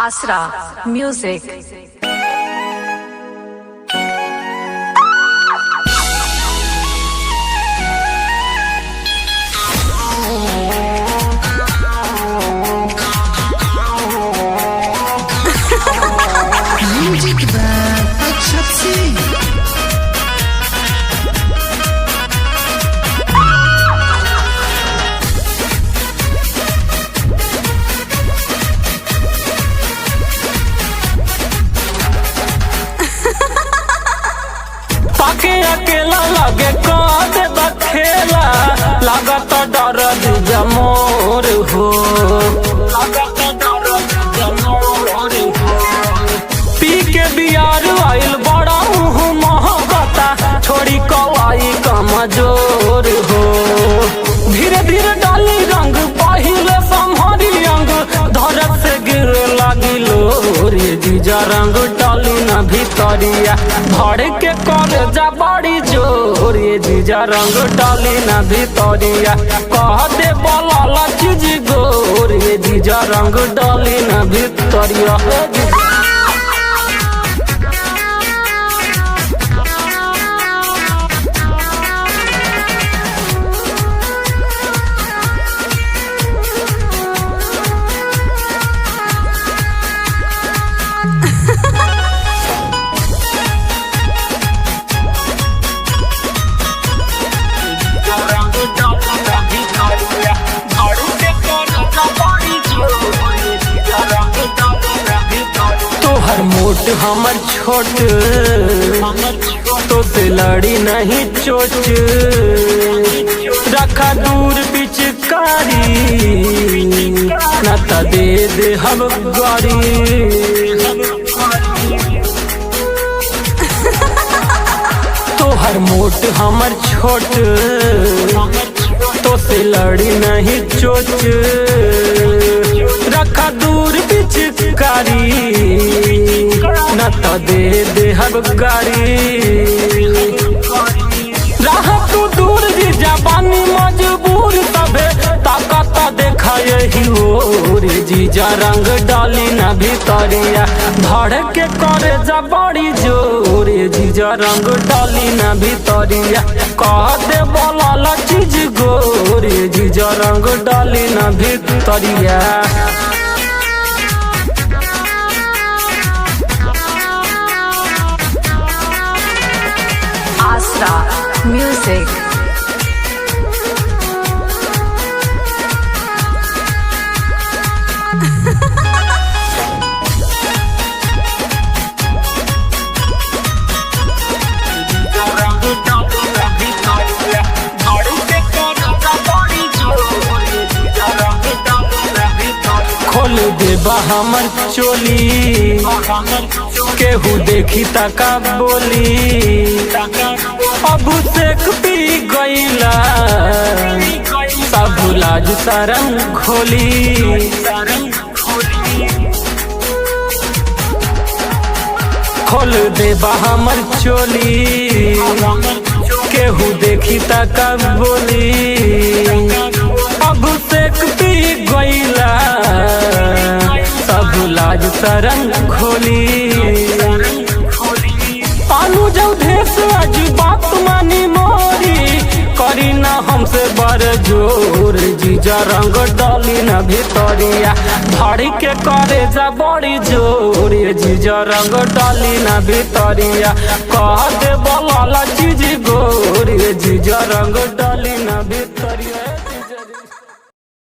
आसरा music. Music अच्छा सिंह। पाके अकेला लगे काद बखेला लागत डर जमोर हो पी के बियार आइल बड़ा महकता छोड़ी कवाई कमजोर हो धीरे धीरे डाली रंग पहिले संहरी अंग धरत से गिर लागिलो रे जीजा रंग डाली न भीतरिया भर के कर जा बड़ी जोर ये जीजा रंग डाली न भीतरिया कह दे बोला चीज गोर ये जीजा रंग डाली न भीतरिया तोहर मोट हमर छोट तो से लड़ी नहीं चोच रखा दूर पिचकारी न त दे दे हम गाड़ी तोहर मोट हमर छोट तो से लड़ी नहीं चोच रखा दूर पिचकारी न तो दे दे हम गाड़ी राह तू दूर जी जबानी मजबूर तबे ताकत देखा यही हो रे जीजा रंग डाली न भीतरिया धड़ के करे जा बड़ी जोर जीजा रंग डाली न भीतरिया कह दे बोला चीज गोर जीजा रंग डाली न भीतरिया आसरा म्यूजिक। खोल देबा हमर चोली केहू देखी तका बोली अभिषेक पी गईला सब लाज शरम खोली खोल देबा हमर चोली केहू देखी तका बोली अभिषेक पी गईला सब लाज शरम खोली पालू जब देश आज बात मानी मोरी करी ना हमसे बड़ जोर जीजा रंग डाली न भीतरिया धड़ी के करे जा बड़ी जोर जीजा रंग डाली न भीतरिया कह दे बोला चीज गोर जीजा रंग डाली न भीतरिया।